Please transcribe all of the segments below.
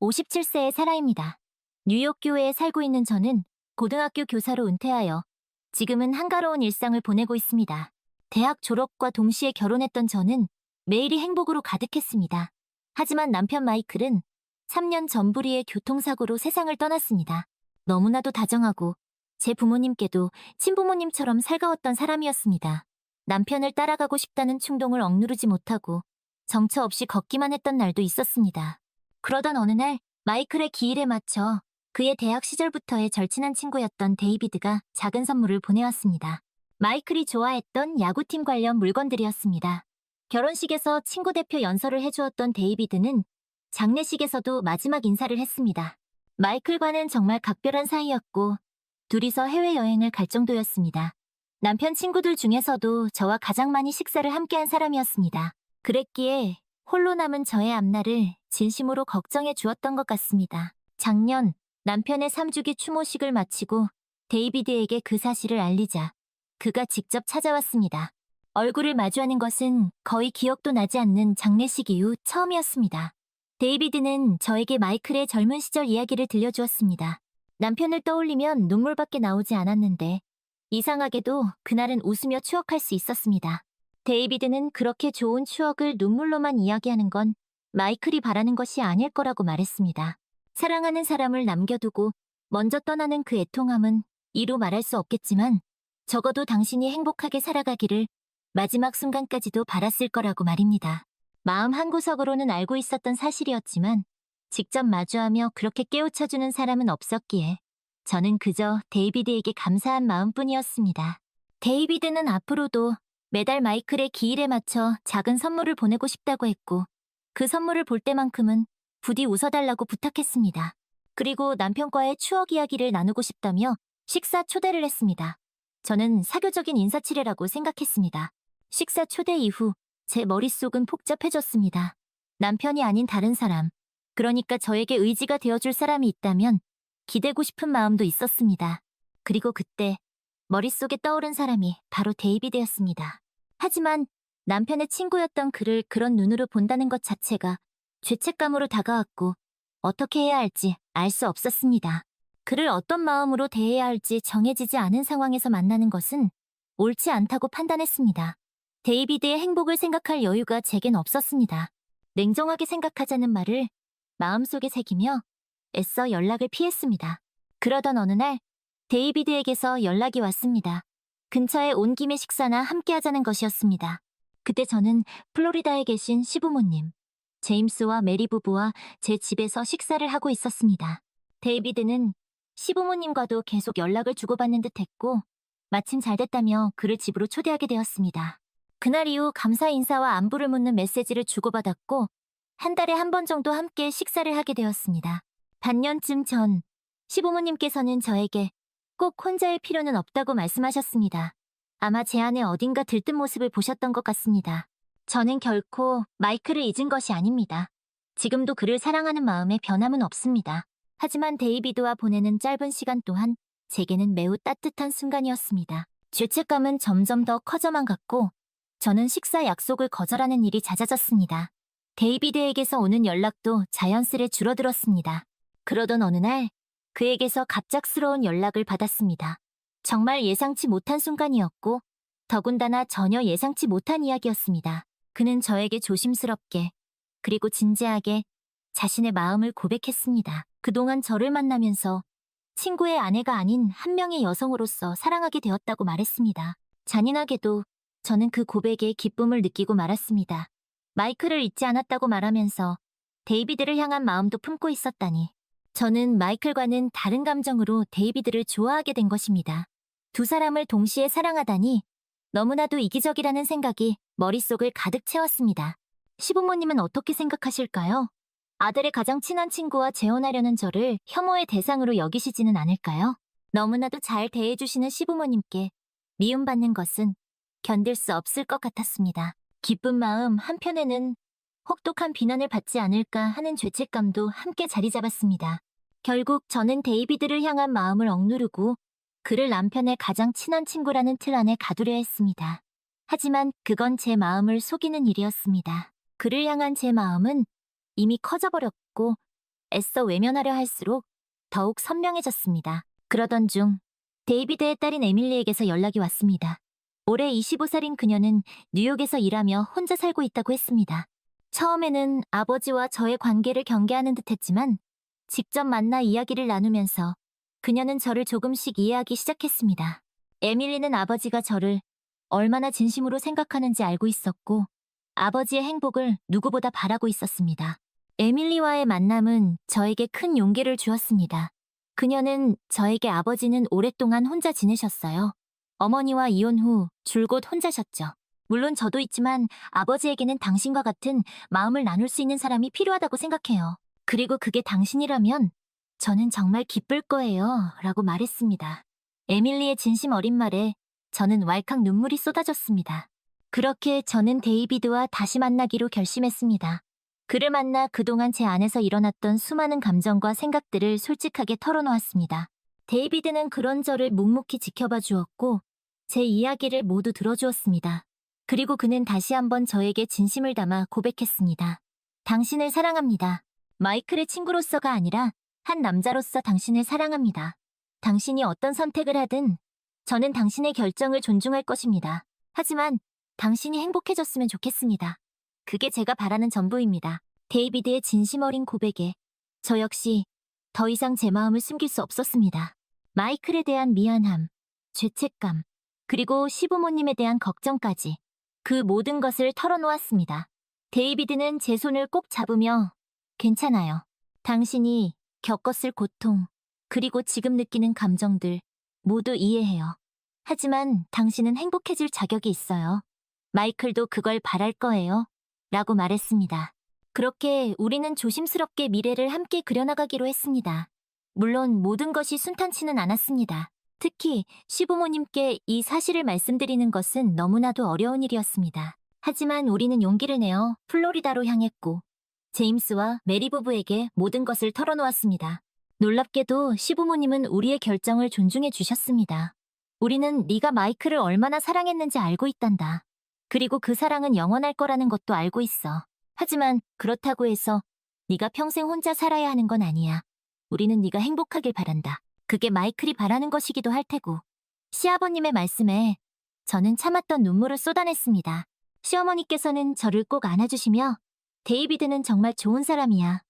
57세의 사라입니다. 뉴욕 교회에 살고 있는 저는 고등학교 교사로 은퇴하여 지금은 한가로운 일상을 보내고 있습니다. 대학 졸업과 동시에 결혼했던 저는 매일이 행복으로 가득했습니다. 하지만 남편 마이클은 3년 전 불의의 교통사고로 세상을 떠났습니다. 너무나도 다정하고 제 부모님께도 친부모님처럼 살가웠던 사람이었습니다. 남편을 따라가고 싶다는 충동을 억누르지 못하고 정처 없이 걷기만 했던 날도 있었습니다. 그러던 어느 날 마이클의 기일에 맞춰 그의 대학 시절부터의 절친한 친구였던 데이비드가 작은 선물을 보내왔습니다. 마이클이 좋아했던 야구팀 관련 물건들이었습니다. 결혼식에서 친구 대표 연설을 해주었던 데이비드는 장례식에서도 마지막 인사를 했습니다. 마이클과는 정말 각별한 사이였고 둘이서 해외여행을 갈 정도였습니다. 남편 친구들 중에서도 저와 가장 많이 식사를 함께한 사람이었습니다. 그랬기에 홀로 남은 저의 앞날을 진심으로 걱정해 주었던 것 같습니다. 작년 남편의 3주기 추모식을 마치고 데이비드에게 그 사실을 알리자 그가 직접 찾아왔습니다. 얼굴을 마주하는 것은 거의 기억도 나지 않는 장례식 이후 처음이었습니다. 데이비드는 저에게 마이클의 젊은 시절 이야기를 들려주었습니다. 남편을 떠올리면 눈물밖에 나오지 않았는데 이상하게도 그날은 웃으며 추억할 수 있었습니다. 데이비드는 그렇게 좋은 추억을 눈물로만 이야기하는 건 마이클이 바라는 것이 아닐 거라고 말했습니다. 사랑하는 사람을 남겨두고 먼저 떠나는 그 애통함은 이루 말할 수 없겠지만 적어도 당신이 행복하게 살아가기를 마지막 순간까지도 바랐을 거라고 말입니다. 마음 한구석으로는 알고 있었던 사실이었지만 직접 마주하며 그렇게 깨우쳐주는 사람은 없었기에 저는 그저 데이비드에게 감사한 마음뿐이었습니다. 데이비드는 앞으로도 매달 마이클의 기일에 맞춰 작은 선물을 보내고 싶다고 했고 그 선물을 볼 때만큼은 부디 웃어달라고 부탁했습니다. 그리고 남편과의 추억 이야기를 나누고 싶다며 식사 초대를 했습니다. 저는 사교적인 인사치레라고 생각했습니다. 식사 초대 이후 제 머릿속은 복잡해졌습니다. 남편이 아닌 다른 사람, 그러니까 저에게 의지가 되어줄 사람이 있다면 기대고 싶은 마음도 있었습니다. 그리고 그때 머릿속에 떠오른 사람이 바로 데이비드였습니다. 하지만 남편의 친구였던 그를 그런 눈으로 본다는 것 자체가 죄책감으로 다가왔고 어떻게 해야 할지 알 수 없었습니다. 그를 어떤 마음으로 대해야 할지 정해지지 않은 상황에서 만나는 것은 옳지 않다고 판단했습니다. 데이비드의 행복을 생각할 여유가 제겐 없었습니다. 냉정하게 생각하자는 말을 마음속에 새기며 애써 연락을 피했습니다. 그러던 어느 날 데이비드에게서 연락이 왔습니다. 근처에 온 김에 식사나 함께 하자는 것이었습니다. 그때 저는 플로리다에 계신 시부모님, 제임스와 메리 부부와 제 집에서 식사를 하고 있었습니다. 데이비드는 시부모님과도 계속 연락을 주고받는 듯 했고 마침 잘 됐다며 그를 집으로 초대하게 되었습니다. 그날 이후 감사 인사와 안부를 묻는 메시지를 주고받았고 한 달에 한 번 정도 함께 식사를 하게 되었습니다. 반년쯤 전 시부모님께서는 저에게 꼭 혼자일 필요는 없다고 말씀하셨습니다. 아마 제 안에 어딘가 들뜬 모습을 보셨던 것 같습니다. 저는 결코 마이클을 잊은 것이 아닙니다. 지금도 그를 사랑하는 마음에 변함은 없습니다. 하지만 데이비드와 보내는 짧은 시간 또한 제게는 매우 따뜻한 순간이었습니다. 죄책감은 점점 더 커져만 갔고 저는 식사 약속을 거절하는 일이 잦아졌습니다. 데이비드에게서 오는 연락도 자연스레 줄어들었습니다. 그러던 어느 날 그에게서 갑작스러운 연락을 받았습니다. 정말 예상치 못한 순간이었고 더군다나 전혀 예상치 못한 이야기였습니다. 그는 저에게 조심스럽게 그리고 진지하게 자신의 마음을 고백했습니다. 그동안 저를 만나면서 친구의 아내가 아닌 한 명의 여성으로서 사랑하게 되었다고 말했습니다. 잔인하게도 저는 그 고백에 기쁨을 느끼고 말았습니다. 마이클을 잊지 않았다고 말하면서 데이비드를 향한 마음도 품고 있었다니. 저는 마이클과는 다른 감정으로 데이비드를 좋아하게 된 것입니다. 두 사람을 동시에 사랑하다니 너무나도 이기적이라는 생각이 머릿속을 가득 채웠습니다. 시부모님은 어떻게 생각하실까요? 아들의 가장 친한 친구와 재혼하려는 저를 혐오의 대상으로 여기시지는 않을까요? 너무나도 잘 대해주시는 시부모님께 미움받는 것은 견딜 수 없을 것 같았습니다. 기쁜 마음 한편에는 혹독한 비난을 받지 않을까 하는 죄책감도 함께 자리 잡았습니다. 결국 저는 데이비드를 향한 마음을 억누르고 그를 남편의 가장 친한 친구라는 틀 안에 가두려 했습니다. 하지만 그건 제 마음을 속이는 일이었습니다. 그를 향한 제 마음은 이미 커져버렸고 애써 외면하려 할수록 더욱 선명해졌습니다. 그러던 중 데이비드의 딸인 에밀리에게서 연락이 왔습니다. 올해 25살인 그녀는 뉴욕에서 일하며 혼자 살고 있다고 했습니다. 처음에는 아버지와 저의 관계를 경계하는 듯했지만 직접 만나 이야기를 나누면서 그녀는 저를 조금씩 이해하기 시작했습니다. 에밀리는 아버지가 저를 얼마나 진심으로 생각하는지 알고 있었고 아버지의 행복을 누구보다 바라고 있었습니다. 에밀리와의 만남은 저에게 큰 용기를 주었습니다. 그녀는 저에게 아버지는 오랫동안 혼자 지내셨어요. 어머니와 이혼 후 줄곧 혼자셨죠. 물론 저도 있지만 아버지에게는 당신과 같은 마음을 나눌 수 있는 사람이 필요하다고 생각해요. 그리고 그게 당신이라면 저는 정말 기쁠 거예요. 라고 말했습니다. 에밀리의 진심 어린 말에 저는 왈칵 눈물이 쏟아졌습니다. 그렇게 저는 데이비드와 다시 만나기로 결심했습니다. 그를 만나 그동안 제 안에서 일어났던 수많은 감정과 생각들을 솔직하게 털어놓았습니다. 데이비드는 그런 저를 묵묵히 지켜봐 주었고 제 이야기를 모두 들어주었습니다. 그리고 그는 다시 한번 저에게 진심을 담아 고백했습니다. 당신을 사랑합니다. 마이클의 친구로서가 아니라 한 남자로서 당신을 사랑합니다. 당신이 어떤 선택을 하든 저는 당신의 결정을 존중할 것입니다. 하지만 당신이 행복해졌으면 좋겠습니다. 그게 제가 바라는 전부입니다. 데이비드의 진심 어린 고백에 저 역시 더 이상 제 마음을 숨길 수 없었습니다. 마이클에 대한 미안함, 죄책감, 그리고 시부모님에 대한 걱정까지 그 모든 것을 털어놓았습니다. 데이비드는 제 손을 꼭 잡으며 괜찮아요. 당신이 겪었을 고통, 그리고 지금 느끼는 감정들 모두 이해해요. 하지만 당신은 행복해질 자격이 있어요. 마이클도 그걸 바랄 거예요. 라고 말했습니다. 그렇게 우리는 조심스럽게 미래를 함께 그려나가기로 했습니다. 물론 모든 것이 순탄치는 않았습니다. 특히 시부모님께 이 사실을 말씀드리는 것은 너무나도 어려운 일이었습니다. 하지만 우리는 용기를 내어 플로리다로 향했고 제임스와 메리 부부에게 모든 것을 털어놓았습니다. 놀랍게도 시부모님은 우리의 결정을 존중해 주셨습니다. 우리는 네가 마이클을 얼마나 사랑했는지 알고 있단다. 그리고 그 사랑은 영원할 거라는 것도 알고 있어. 하지만 그렇다고 해서 네가 평생 혼자 살아야 하는 건 아니야. 우리는 네가 행복하길 바란다. 그게 마이클이 바라는 것이기도 할 테고. 시아버님의 말씀에 저는 참았던 눈물을 쏟아냈습니다. 시어머니께서는 저를 꼭 안아주시며 데이비드는 정말 좋은 사람이야.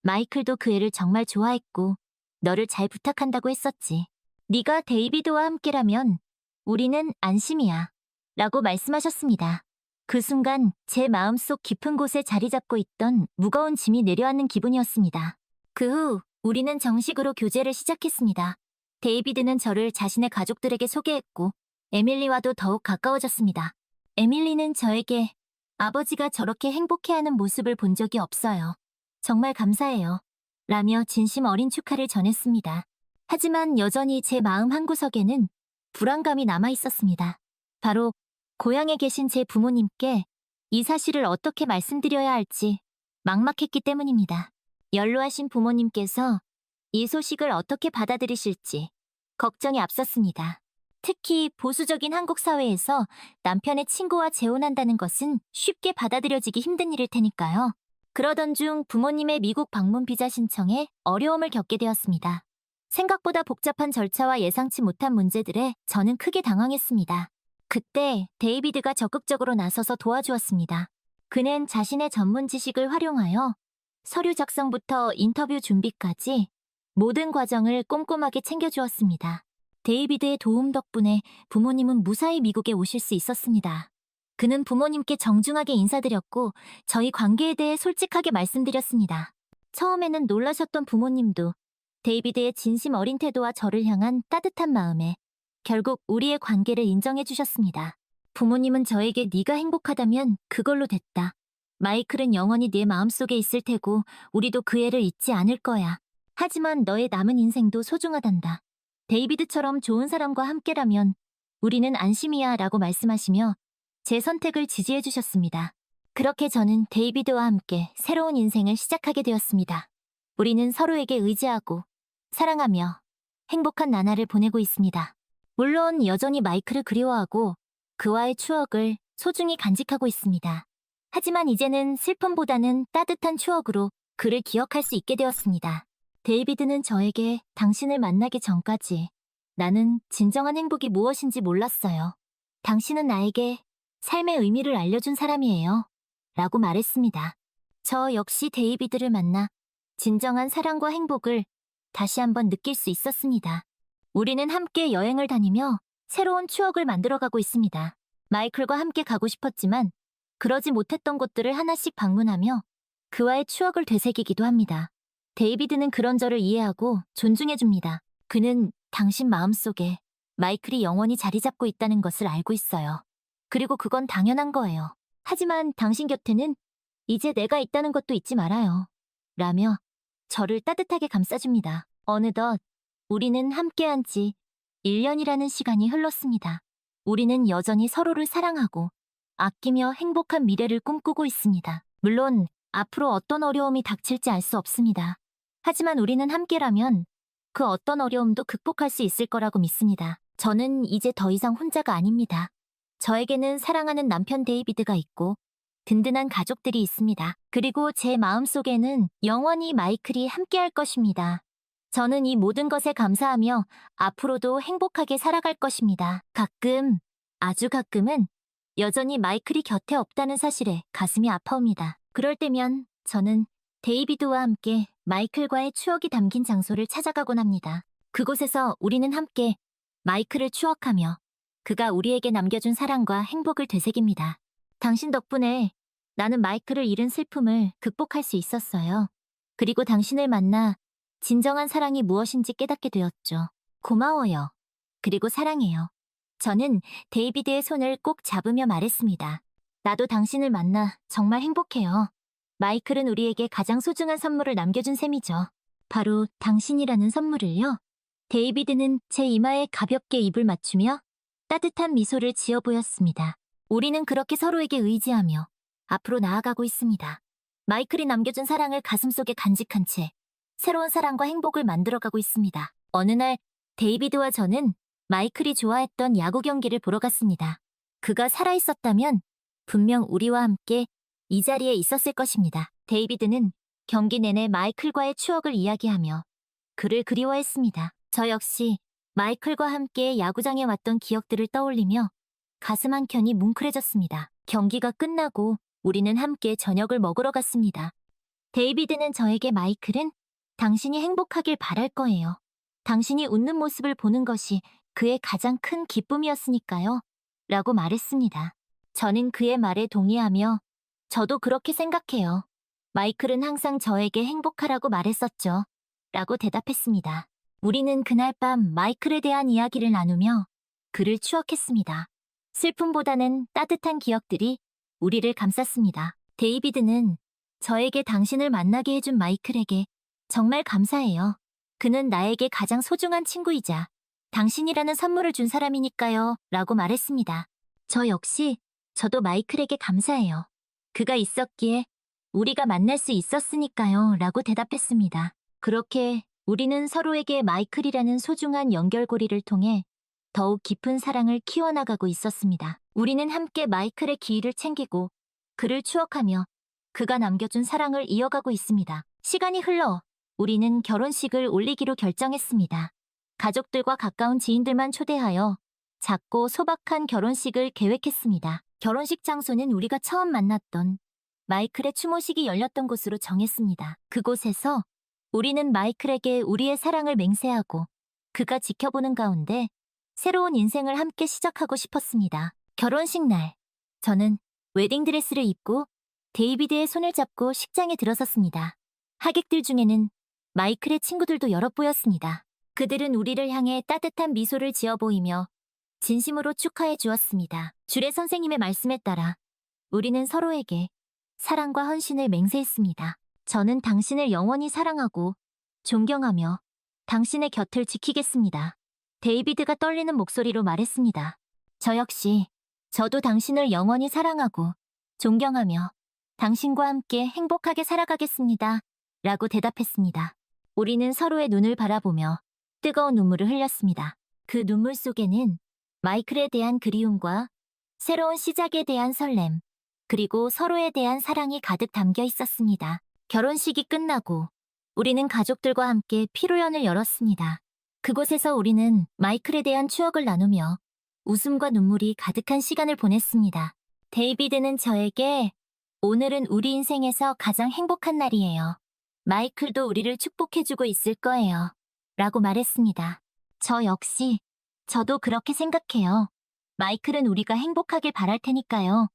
마이클도 그 애를 정말 좋아했고 너를 잘 부탁한다고 했었지. 네가 데이비드와 함께라면 우리는 안심이야. 라고 말씀하셨습니다. 그 순간 제 마음속 깊은 곳에 자리 잡고 있던 무거운 짐이 내려앉는 기분이었습니다. 그 후 우리는 정식으로 교제를 시작했습니다. 데이비드는 저를 자신의 가족들에게 소개했고 에밀리와도 더욱 가까워졌습니다. 에밀리는 저에게 아버지가 저렇게 행복해하는 모습을 본 적이 없어요. 정말 감사해요. 라며 진심 어린 축하를 전했습니다. 하지만 여전히 제 마음 한구석에는 불안감이 남아 있었습니다. 바로 고향에 계신 제 부모님께 이 사실을 어떻게 말씀드려야 할지 막막했기 때문입니다. 연로하신 부모님께서 이 소식을 어떻게 받아들이실지 걱정이 앞섰습니다. 특히 보수적인 한국 사회에서 남편의 친구와 재혼한다는 것은 쉽게 받아들여지기 힘든 일일 테니까요. 그러던 중 부모님의 미국 방문 비자 신청에 어려움을 겪게 되었습니다. 생각보다 복잡한 절차와 예상치 못한 문제들에 저는 크게 당황했습니다. 그때 데이비드가 적극적으로 나서서 도와주었습니다. 그는 자신의 전문 지식을 활용하여 서류 작성부터 인터뷰 준비까지 모든 과정을 꼼꼼하게 챙겨주었습니다. 데이비드의 도움 덕분에 부모님은 무사히 미국에 오실 수 있었습니다. 그는 부모님께 정중하게 인사드렸고 저희 관계에 대해 솔직하게 말씀드렸습니다. 처음에는 놀라셨던 부모님도 데이비드의 진심 어린 태도와 저를 향한 따뜻한 마음에 결국 우리의 관계를 인정해 주셨습니다. 부모님은 저에게 네가 행복하다면 그걸로 됐다. 마이클은 영원히 네 마음속에 있을 테고 우리도 그 애를 잊지 않을 거야. 하지만 너의 남은 인생도 소중하단다. 데이비드처럼 좋은 사람과 함께라면 우리는 안심이야 라고 말씀하시며 제 선택을 지지해 주셨습니다. 그렇게 저는 데이비드와 함께 새로운 인생을 시작하게 되었습니다. 우리는 서로에게 의지하고 사랑하며 행복한 나날을 보내고 있습니다. 물론 여전히 마이클을 그리워하고 그와의 추억을 소중히 간직하고 있습니다. 하지만 이제는 슬픔보다는 따뜻한 추억으로 그를 기억할 수 있게 되었습니다. 데이비드는 저에게 당신을 만나기 전까지 나는 진정한 행복이 무엇인지 몰랐어요. 당신은 나에게 삶의 의미를 알려준 사람이에요. 라고 말했습니다. 저 역시 데이비드를 만나 진정한 사랑과 행복을 다시 한번 느낄 수 있었습니다. 우리는 함께 여행을 다니며 새로운 추억을 만들어가고 있습니다. 마이클과 함께 가고 싶었지만 그러지 못했던 곳들을 하나씩 방문하며 그와의 추억을 되새기기도 합니다. 데이비드는 그런 저를 이해하고 존중해줍니다. 그는 당신 마음속에 마이클이 영원히 자리 잡고 있다는 것을 알고 있어요. 그리고 그건 당연한 거예요. 하지만 당신 곁에는 이제 내가 있다는 것도 잊지 말아요. 라며 저를 따뜻하게 감싸줍니다. 어느덧 우리는 함께한 지 1년이라는 시간이 흘렀습니다. 우리는 여전히 서로를 사랑하고 아끼며 행복한 미래를 꿈꾸고 있습니다. 물론 앞으로 어떤 어려움이 닥칠지 알 수 없습니다. 하지만 우리는 함께라면 그 어떤 어려움도 극복할 수 있을 거라고 믿습니다. 저는 이제 더 이상 혼자가 아닙니다. 저에게는 사랑하는 남편 데이비드가 있고 든든한 가족들이 있습니다. 그리고 제 마음속에는 영원히 마이클이 함께할 것입니다. 저는 이 모든 것에 감사하며 앞으로도 행복하게 살아갈 것입니다. 가끔, 아주 가끔은 여전히 마이클이 곁에 없다는 사실에 가슴이 아파옵니다. 그럴 때면 저는 데이비드와 함께 마이클과의 추억이 담긴 장소를 찾아가곤 합니다. 그곳에서 우리는 함께 마이클을 추억하며 그가 우리에게 남겨준 사랑과 행복을 되새깁니다. 당신 덕분에 나는 마이클을 잃은 슬픔을 극복할 수 있었어요. 그리고 당신을 만나 진정한 사랑이 무엇인지 깨닫게 되었죠. 고마워요. 그리고 사랑해요. 저는 데이비드의 손을 꼭 잡으며 말했습니다. 나도 당신을 만나 정말 행복해요. 마이클은 우리에게 가장 소중한 선물을 남겨준 셈이죠. 바로 당신이라는 선물을요. 데이비드는 제 이마에 가볍게 입을 맞추며 따뜻한 미소를 지어 보였습니다. 우리는 그렇게 서로에게 의지하며 앞으로 나아가고 있습니다. 마이클이 남겨준 사랑을 가슴속에 간직한 채 새로운 사랑과 행복을 만들어가고 있습니다. 어느 날 데이비드와 저는 마이클이 좋아했던 야구 경기를 보러 갔습니다. 그가 살아있었다면 분명 우리와 함께 이 자리에 있었을 것입니다. 데이비드는 경기 내내 마이클과의 추억을 이야기하며 그를 그리워했습니다. 저 역시 마이클과 함께 야구장에 왔던 기억들을 떠올리며 가슴 한켠이 뭉클해졌습니다. 경기가 끝나고 우리는 함께 저녁을 먹으러 갔습니다. 데이비드는 저에게 마이클은 당신이 행복하길 바랄 거예요. 당신이 웃는 모습을 보는 것이 그의 가장 큰 기쁨이었으니까요. 라고 말했습니다. 저는 그의 말에 동의하며 저도 그렇게 생각해요. 마이클은 항상 저에게 행복하라고 말했었죠. 라고 대답했습니다. 우리는 그날 밤 마이클에 대한 이야기를 나누며 그를 추억했습니다. 슬픔보다는 따뜻한 기억들이 우리를 감쌌습니다. 데이비드는 저에게 당신을 만나게 해준 마이클에게 정말 감사해요. 그는 나에게 가장 소중한 친구이자 당신이라는 선물을 준 사람이니까요. 라고 말했습니다. 저 역시 저도 마이클에게 감사해요. 그가 있었기에 우리가 만날 수 있었으니까요. 라고 대답했습니다. 그렇게 우리는 서로에게 마이클이라는 소중한 연결고리를 통해 더욱 깊은 사랑을 키워나가고 있었습니다. 우리는 함께 마이클의 기일을 챙기고 그를 추억하며 그가 남겨준 사랑을 이어가고 있습니다. 시간이 흘러 우리는 결혼식을 올리기로 결정했습니다. 가족들과 가까운 지인들만 초대하여 작고 소박한 결혼식을 계획했습니다. 결혼식 장소는 우리가 처음 만났던 마이클의 추모식이 열렸던 곳으로 정했습니다. 그곳에서 우리는 마이클에게 우리의 사랑을 맹세하고 그가 지켜보는 가운데 새로운 인생을 함께 시작하고 싶었습니다. 결혼식 날, 저는 웨딩드레스를 입고 데이비드의 손을 잡고 식장에 들어섰습니다. 하객들 중에는 마이클의 친구들도 여러 보였습니다. 그들은 우리를 향해 따뜻한 미소를 지어 보이며 진심으로 축하해 주었습니다. 주례 선생님의 말씀에 따라 우리는 서로에게 사랑과 헌신을 맹세했습니다. 저는 당신을 영원히 사랑하고 존경하며 당신의 곁을 지키겠습니다. 데이비드가 떨리는 목소리로 말했습니다. 저 역시 저도 당신을 영원히 사랑하고 존경하며 당신과 함께 행복하게 살아가겠습니다. 라고 대답했습니다. 우리는 서로의 눈을 바라보며 뜨거운 눈물을 흘렸습니다. 그 눈물 속에는 마이클에 대한 그리움과 새로운 시작에 대한 설렘, 그리고 서로에 대한 사랑이 가득 담겨 있었습니다. 결혼식이 끝나고 우리는 가족들과 함께 피로연을 열었습니다. 그곳에서 우리는 마이클에 대한 추억을 나누며 웃음과 눈물이 가득한 시간을 보냈습니다. 데이비드는 저에게 오늘은 우리 인생에서 가장 행복한 날이에요. 마이클도 우리를 축복해주고 있을 거예요. 라고 말했습니다. 저 역시 저도 그렇게 생각해요. 마이클은 우리가 행복하길 바랄 테니까요.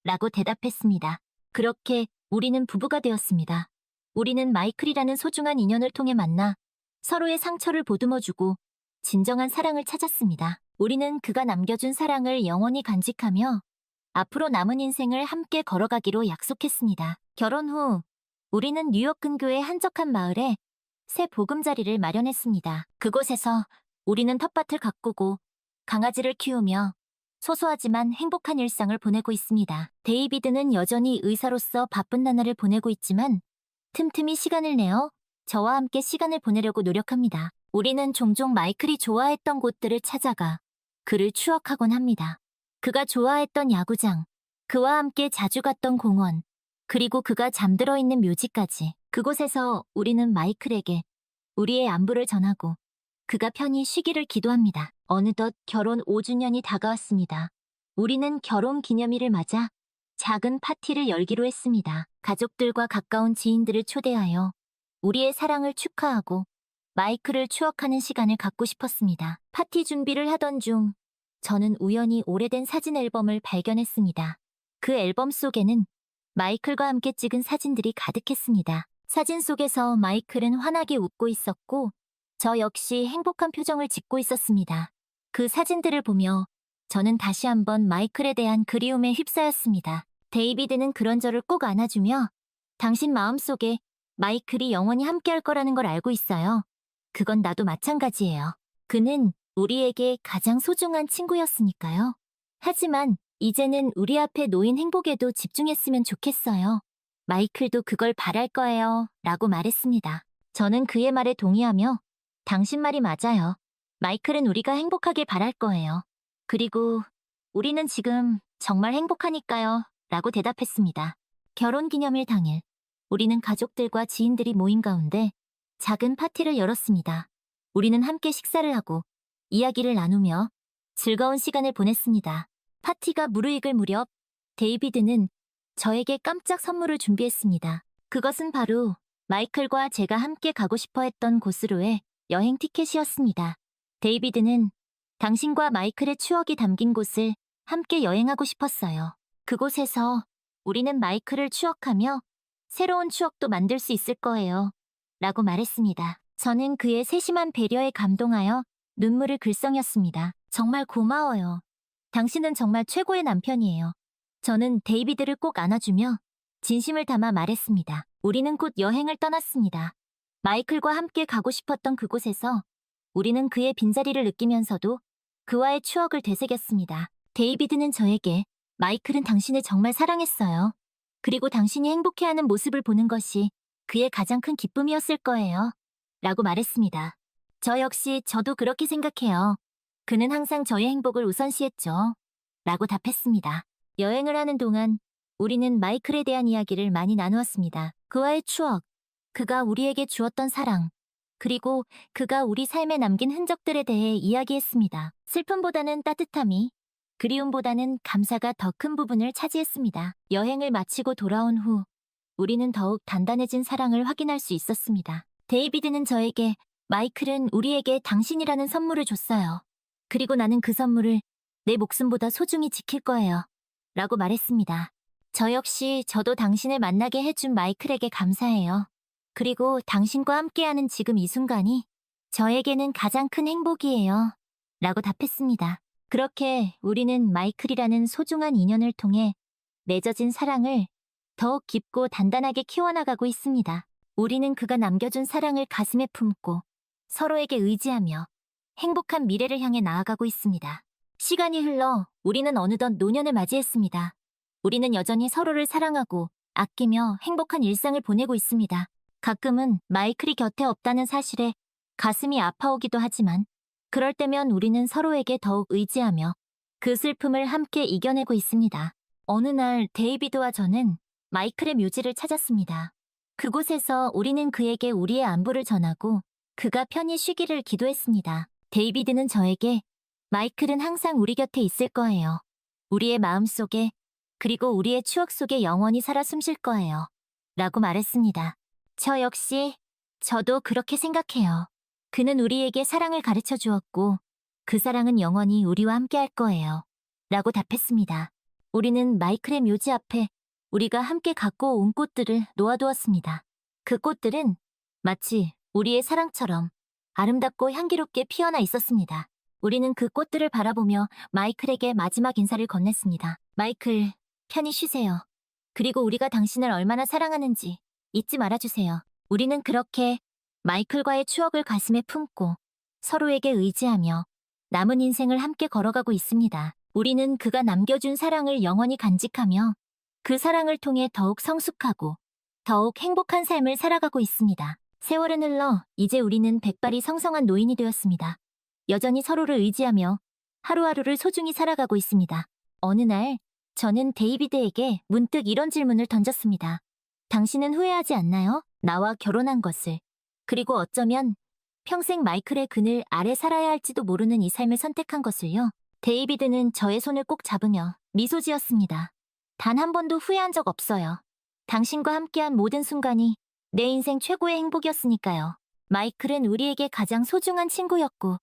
라고 대답했습니다. 그렇게 우리는 부부가 되었습니다. 우리는 마이클이라는 소중한 인연을 통해 만나 서로의 상처를 보듬어주고 진정한 사랑을 찾았습니다. 우리는 그가 남겨준 사랑을 영원히 간직하며 앞으로 남은 인생을 함께 걸어가기로 약속했습니다. 결혼 후 우리는 뉴욕 근교의 한적한 마을에 새 보금자리를 마련했습니다. 그곳에서 우리는 텃밭을 가꾸고 강아지를 키우며 소소하지만 행복한 일상을 보내고 있습니다. 데이비드는 여전히 의사로서 바쁜 나날을 보내고 있지만 틈틈이 시간을 내어 저와 함께 시간을 보내려고 노력합니다. 우리는 종종 마이클이 좋아했던 곳들을 찾아가 그를 추억하곤 합니다. 그가 좋아했던 야구장, 그와 함께 자주 갔던 공원, 그리고 그가 잠들어 있는 묘지까지. 그곳에서 우리는 마이클에게 우리의 안부를 전하고 그가 편히 쉬기를 기도합니다. 어느덧 결혼 5주년이 다가왔습니다. 우리는 결혼 기념일을 맞아 작은 파티를 열기로 했습니다. 가족들과 가까운 지인들을 초대하여 우리의 사랑을 축하하고 마이클을 추억하는 시간을 갖고 싶었습니다. 파티 준비를 하던 중 저는 우연히 오래된 사진 앨범을 발견했습니다. 그 앨범 속에는 마이클과 함께 찍은 사진들이 가득했습니다. 사진 속에서 마이클은 환하게 웃고 있었고 저 역시 행복한 표정을 짓고 있었습니다. 그 사진들을 보며 저는 다시 한번 마이클에 대한 그리움에 휩싸였습니다. 데이비드는 그런 저를 꼭 안아주며 당신 마음속에 마이클이 영원히 함께할 거라는 걸 알고 있어요. 그건 나도 마찬가지예요. 그는 우리에게 가장 소중한 친구였으니까요. 하지만 이제는 우리 앞에 놓인 행복에도 집중했으면 좋겠어요. 마이클도 그걸 바랄 거예요. 라고 말했습니다. 저는 그의 말에 동의하며 당신 말이 맞아요. 마이클은 우리가 행복하길 바랄 거예요. 그리고 우리는 지금 정말 행복하니까요. 라고 대답했습니다. 결혼기념일 당일, 우리는 가족들과 지인들이 모인 가운데 작은 파티를 열었습니다. 우리는 함께 식사를 하고 이야기를 나누며 즐거운 시간을 보냈습니다. 파티가 무르익을 무렵 데이비드는 저에게 깜짝 선물을 준비했습니다. 그것은 바로 마이클과 제가 함께 가고 싶어 했던 곳으로의 여행 티켓이었습니다. 데이비드는 당신과 마이클의 추억이 담긴 곳을 함께 여행하고 싶었어요. 그곳에서 우리는 마이클을 추억하며 새로운 추억도 만들 수 있을 거예요. 라고 말했습니다. 저는 그의 세심한 배려에 감동하여 눈물을 글썽였습니다. 정말 고마워요. 당신은 정말 최고의 남편이에요. 저는 데이비드를 꼭 안아주며 진심을 담아 말했습니다. 우리는 곧 여행을 떠났습니다. 마이클과 함께 가고 싶었던 그곳에서 우리는 그의 빈자리를 느끼면서도 그와의 추억을 되새겼습니다. 데이비드는 저에게 마이클은 당신을 정말 사랑했어요. 그리고 당신이 행복해하는 모습을 보는 것이 그의 가장 큰 기쁨이었을 거예요. 라고 말했습니다. 저 역시 저도 그렇게 생각해요. 그는 항상 저의 행복을 우선시했죠. 라고 답했습니다. 여행을 하는 동안 우리는 마이클에 대한 이야기를 많이 나누었습니다. 그와의 추억, 그가 우리에게 주었던 사랑, 그리고 그가 우리 삶에 남긴 흔적들에 대해 이야기했습니다. 슬픔보다는 따뜻함이, 그리움보다는 감사가 더 큰 부분을 차지했습니다. 여행을 마치고 돌아온 후 우리는 더욱 단단해진 사랑을 확인할 수 있었습니다. 데이비드는 저에게 마이클은 우리에게 당신이라는 선물을 줬어요. 그리고 나는 그 선물을 내 목숨보다 소중히 지킬 거예요. 라고 말했습니다. 저 역시 저도 당신을 만나게 해준 마이클에게 감사해요. 그리고 당신과 함께하는 지금 이 순간이 저에게는 가장 큰 행복이에요. 라고 답했습니다. 그렇게 우리는 마이클이라는 소중한 인연을 통해 맺어진 사랑을 더욱 깊고 단단하게 키워나가고 있습니다. 우리는 그가 남겨준 사랑을 가슴에 품고 서로에게 의지하며 행복한 미래를 향해 나아가고 있습니다. 시간이 흘러 우리는 어느덧 노년을 맞이했습니다. 우리는 여전히 서로를 사랑하고 아끼며 행복한 일상을 보내고 있습니다. 가끔은 마이클이 곁에 없다는 사실에 가슴이 아파오기도 하지만 그럴 때면 우리는 서로에게 더욱 의지하며 그 슬픔을 함께 이겨내고 있습니다. 어느 날 데이비드와 저는 마이클의 묘지를 찾았습니다. 그곳에서 우리는 그에게 우리의 안부를 전하고 그가 편히 쉬기를 기도했습니다. 데이비드는 저에게 마이클은 항상 우리 곁에 있을 거예요. 우리의 마음속에 그리고 우리의 추억 속에 영원히 살아 숨쉴 거예요. 라고 말했습니다. 저 역시 저도 그렇게 생각해요. 그는 우리에게 사랑을 가르쳐 주었고 그 사랑은 영원히 우리와 함께 할 거예요. 라고 답했습니다. 우리는 마이클의 묘지 앞에 우리가 함께 갖고 온 꽃들을 놓아두었습니다. 그 꽃들은 마치 우리의 사랑처럼 아름답고 향기롭게 피어나 있었습니다. 우리는 그 꽃들을 바라보며 마이클에게 마지막 인사를 건넸습니다. 마이클, 편히 쉬세요. 그리고 우리가 당신을 얼마나 사랑하는지 잊지 말아주세요. 우리는 그렇게 마이클과의 추억을 가슴에 품고 서로에게 의지하며 남은 인생을 함께 걸어가고 있습니다. 우리는 그가 남겨준 사랑을 영원히 간직하며 그 사랑을 통해 더욱 성숙하고 더욱 행복한 삶을 살아가고 있습니다. 세월은 흘러 이제 우리는 백발이 성성한 노인이 되었습니다. 여전히 서로를 의지하며 하루하루를 소중히 살아가고 있습니다. 어느 날 저는 데이비드에게 문득 이런 질문을 던졌습니다. 당신은 후회하지 않나요? 나와 결혼한 것을. 그리고 어쩌면 평생 마이클의 그늘 아래 살아야 할지도 모르는 이 삶을 선택한 것을요. 데이비드는 저의 손을 꼭 잡으며 미소 지었습니다. 단 한 번도 후회한 적 없어요. 당신과 함께한 모든 순간이 내 인생 최고의 행복이었으니까요. 마이클은 우리에게 가장 소중한 친구였고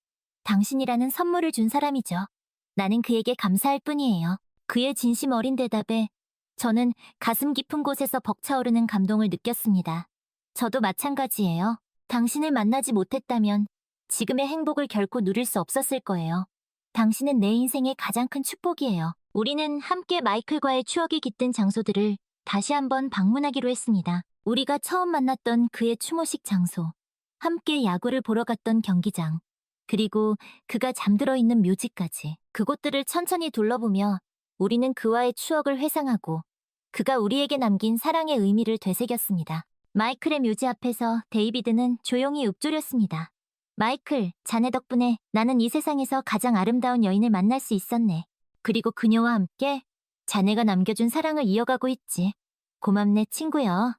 당신이라는 선물을 준 사람이죠. 나는 그에게 감사할 뿐이에요. 그의 진심 어린 대답에 저는 가슴 깊은 곳에서 벅차오르는 감동을 느꼈습니다. 저도 마찬가지예요. 당신을 만나지 못했다면 지금의 행복을 결코 누릴 수 없었을 거예요. 당신은 내 인생의 가장 큰 축복이에요. 우리는 함께 마이클과의 추억이 깃든 장소들을 다시 한번 방문하기로 했습니다. 우리가 처음 만났던 그의 추모식 장소, 함께 야구를 보러 갔던 경기장, 그리고 그가 잠들어 있는 묘지까지 그곳들을 천천히 둘러보며 우리는 그와의 추억을 회상하고 그가 우리에게 남긴 사랑의 의미를 되새겼습니다. 마이클의 묘지 앞에서 데이비드는 조용히 읊조렸습니다. 마이클, 자네 덕분에 나는 이 세상에서 가장 아름다운 여인을 만날 수 있었네. 그리고 그녀와 함께 자네가 남겨준 사랑을 이어가고 있지. 고맙네, 친구여.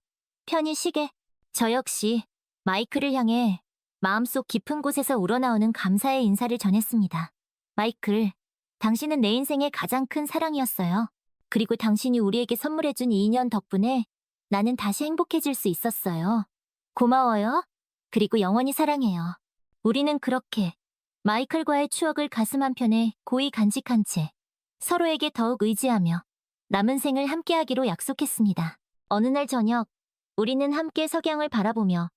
편히 쉬게. 저 역시 마이클을 향해 마음속 깊은 곳에서 우러나오는 감사의 인사를 전했습니다. 마이클, 당신은 내 인생의 가장 큰 사랑이었어요. 그리고 당신이 우리에게 선물해준 이 인연 덕분에 나는 다시 행복해질 수 있었어요. 고마워요. 그리고 영원히 사랑해요. 우리는 그렇게 마이클과의 추억을 가슴 한편에 고이 간직한 채 서로에게 더욱 의지하며 남은 생을 함께하기로 약속했습니다. 어느 날 저녁, 우리는 함께 석양을 바라보며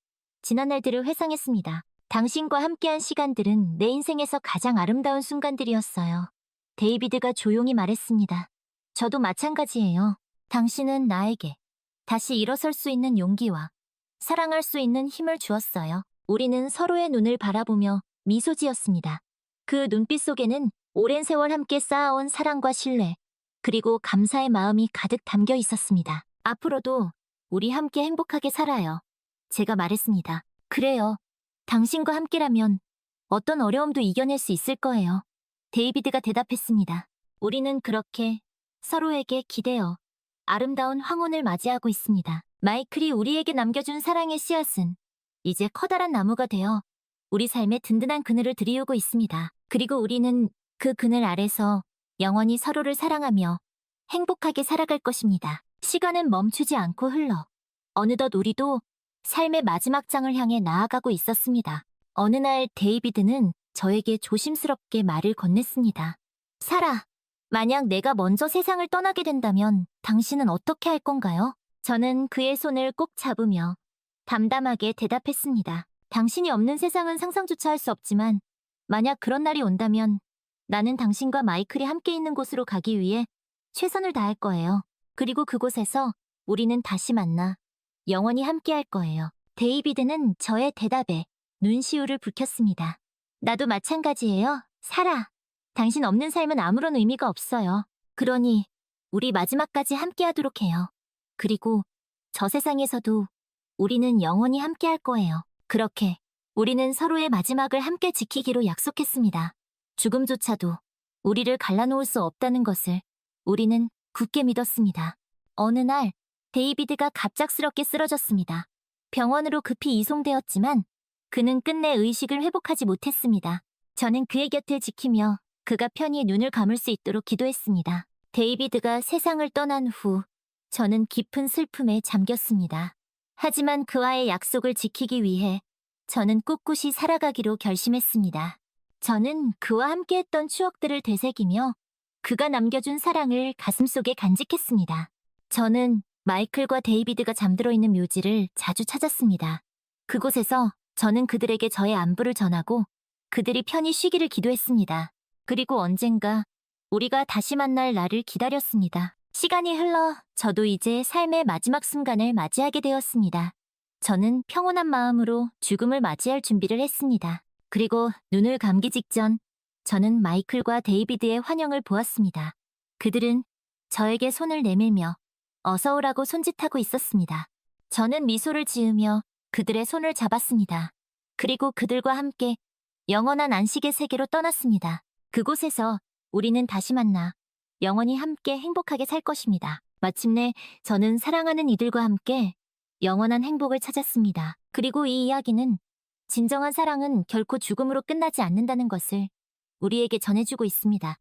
지난 날들을 회상했습니다. 당신과 함께한 시간들은 내 인생에서 가장 아름다운 순간들이었어요. 데이비드가 조용히 말했습니다. 저도 마찬가지예요. 당신은 나에게 다시 일어설 수 있는 용기와 사랑할 수 있는 힘을 주었어요. 우리는 서로의 눈을 바라보며 미소 지었습니다. 그 눈빛 속에는 오랜 세월 함께 쌓아온 사랑과 신뢰, 그리고 감사의 마음이 가득 담겨 있었습니다. 앞으로도 우리 함께 행복하게 살아요. 제가 말했습니다. 그래요. 당신과 함께라면 어떤 어려움도 이겨낼 수 있을 거예요. 데이비드가 대답했습니다. 우리는 그렇게 서로에게 기대어 아름다운 황혼을 맞이하고 있습니다. 마이클이 우리에게 남겨준 사랑의 씨앗은 이제 커다란 나무가 되어 우리 삶에 든든한 그늘을 들이우고 있습니다. 그리고 우리는 그 그늘 아래서 영원히 서로를 사랑하며 행복하게 살아갈 것입니다. 시간은 멈추지 않고 흘러 어느덧 우리도 삶의 마지막 장을 향해 나아가고 있었습니다. 어느 날 데이비드는 저에게 조심스럽게 말을 건넸습니다. 사라, 만약 내가 먼저 세상을 떠나게 된다면 당신은 어떻게 할 건가요? 저는 그의 손을 꼭 잡으며 담담하게 대답했습니다. 당신이 없는 세상은 상상조차 할 수 없지만 만약 그런 날이 온다면 나는 당신과 마이클이 함께 있는 곳으로 가기 위해 최선을 다할 거예요. 그리고 그곳에서 우리는 다시 만나 영원히 함께 할 거예요. 데이비드는 저의 대답에 눈시울을 붉혔습니다. 나도 마찬가지예요. 사라. 당신 없는 삶은 아무런 의미가 없어요. 그러니 우리 마지막까지 함께 하도록 해요. 그리고 저 세상에서도 우리는 영원히 함께 할 거예요. 그렇게 우리는 서로의 마지막을 함께 지키기로 약속했습니다. 죽음조차도 우리를 갈라놓을 수 없다는 것을 우리는 굳게 믿었습니다. 어느 날 데이비드가 갑작스럽게 쓰러졌습니다. 병원으로 급히 이송되었지만 그는 끝내 의식을 회복하지 못했습니다. 저는 그의 곁을 지키며 그가 편히 눈을 감을 수 있도록 기도했습니다. 데이비드가 세상을 떠난 후 저는 깊은 슬픔에 잠겼습니다. 하지만 그와의 약속을 지키기 위해 저는 꿋꿋이 살아가기로 결심했습니다. 저는 그와 함께했던 추억들을 되새기며 그가 남겨준 사랑을 가슴속에 간직했습니다. 저는 마이클과 데이비드가 잠들어 있는 묘지를 자주 찾았습니다. 그곳에서 저는 그들에게 저의 안부를 전하고 그들이 편히 쉬기를 기도했습니다. 그리고 언젠가 우리가 다시 만날 날을 기다렸습니다. 시간이 흘러 저도 이제 삶의 마지막 순간을 맞이하게 되었습니다. 저는 평온한 마음으로 죽음을 맞이할 준비를 했습니다. 그리고 눈을 감기 직전 저는 마이클과 데이비드의 환영을 보았습니다. 그들은 저에게 손을 내밀며 어서 오라고 손짓하고 있었습니다. 저는 미소를 지으며 그들의 손을 잡았습니다. 그리고 그들과 함께 영원한 안식의 세계로 떠났습니다. 그곳에서 우리는 다시 만나 영원히 함께 행복하게 살 것입니다. 마침내 저는 사랑하는 이들과 함께 영원한 행복을 찾았습니다. 그리고 이 이야기는 진정한 사랑은 결코 죽음으로 끝나지 않는다는 것을 우리에게 전해주고 있습니다.